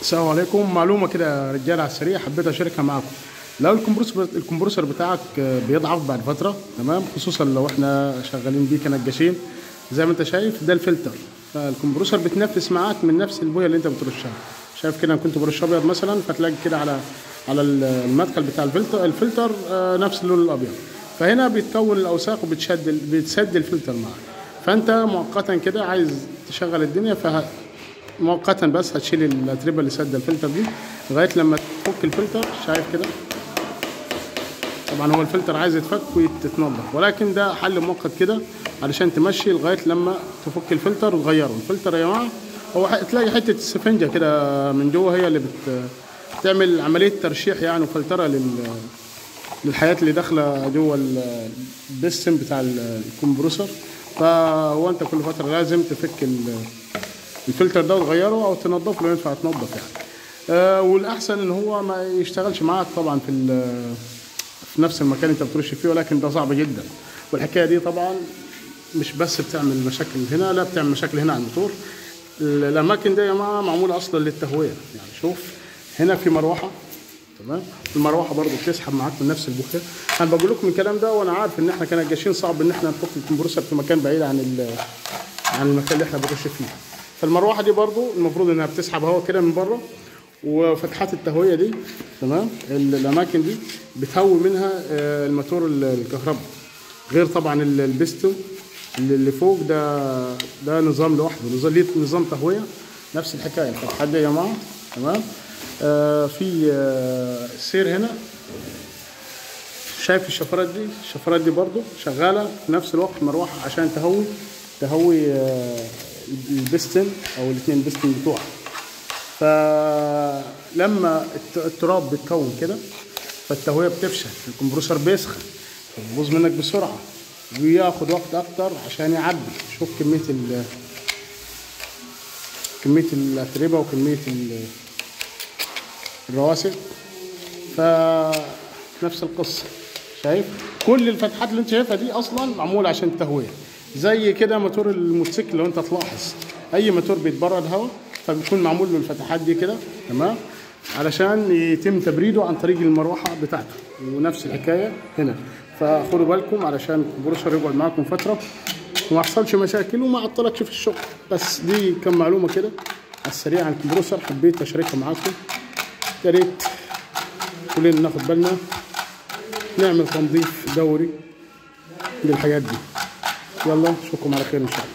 السلام عليكم. معلومه كده يا رجاله على السريع حبيت اشاركها معاكم. لو الكمبرسور بتاعك بيضعف بعد فتره، تمام، خصوصا لو احنا شغالين بيه كنجاشين زي ما انت شايف ده الفلتر، فالكمبرسور بتنفس معاك من نفس البويه اللي انت بترشها. شايف كده انا كنت برش ابيض مثلا، فتلاقي كده على المدخل بتاع الفلتر نفس اللون الابيض، فهنا بيتكون الاوساخ بتسد الفلتر معاك. فانت مؤقتا كده عايز تشغل الدنيا، مؤقتا بس هتشيل الاتربه اللي سد الفلتر دي لغايه لما تفك الفلتر. شايف كده طبعا هو الفلتر عايز يتفك ويتنضف، ولكن ده حل مؤقت كده علشان تمشي لغايه لما تفك الفلتر وتغيره. الفلتر يا جماعه هو تلاقي حته السفنجه كده من جوه هي اللي بتعمل عمليه ترشيح يعني وفلتره للحياه اللي داخله جوه البستم بتاع الكمبرسور. فهو انت كل فتره لازم تفك الفلتر ده وتغيره او تنضفه لو ينفع تنضف يعني. والاحسن ان هو ما يشتغلش معاك طبعا في نفس المكان انت بترش فيه، ولكن ده صعب جدا. والحكايه دي طبعا مش بس بتعمل مشاكل هنا، لا بتعمل مشاكل هنا على الموتور. الاماكن دي يا جماعه معموله اصلا للتهويه. يعني شوف هنا في مروحه، تمام، المروحه برضو بتسحب معاك من نفس البويه. انا بقول لكم الكلام ده وانا عارف ان احنا كنجاشين صعب ان احنا نفك الكمبرسور في مكان بعيد عن المكان اللي احنا بنرش فيه. فالمروحه دي برضو المفروض انها بتسحب هواء كده من بره، وفتحات التهويه دي، تمام، الاماكن دي بتهوي منها الموتور الكهرباء. غير طبعا البستو اللي فوق ده نظام لوحده، نظام تهويه نفس الحكايه. الفتحات دي يا جماعه، تمام. في سير هنا، شايف الشفرات دي برضو شغاله في نفس الوقت مروحه عشان تهوي البستن او الاثنين بستن بتوعها. فلما التراب بيتكون كده فالتهويه بتفشل، الكمبرسور بيسخن فبيبوظ منك بسرعه وياخد وقت اكتر عشان يعبي. شوف كميه الاتربه وكميه الرواسب. فنفس القصه، شايف كل الفتحات اللي انت شايفها دي اصلا معموله عشان التهويه. زي كده موتور الموتوسيكل، لو انت تلاحظ اي موتور بيتبرد هواء فبيكون معمول له الفتحات دي كده، تمام، علشان يتم تبريده عن طريق المروحه بتاعته. ونفس الحكايه هنا. فخدوا بالكم علشان الكمبرسور يقعد معاكم فتره وما يحصلش مشاكل وما يعطلكش في الشغل. بس دي كم معلومه كده على السريع عن الكمبرسور حبيت اشاركها معاكم. يا ريت كلنا ناخد بالنا نعمل تنظيف دوري للحاجات دي. يلا اشوفكم على خير ان شاء الله.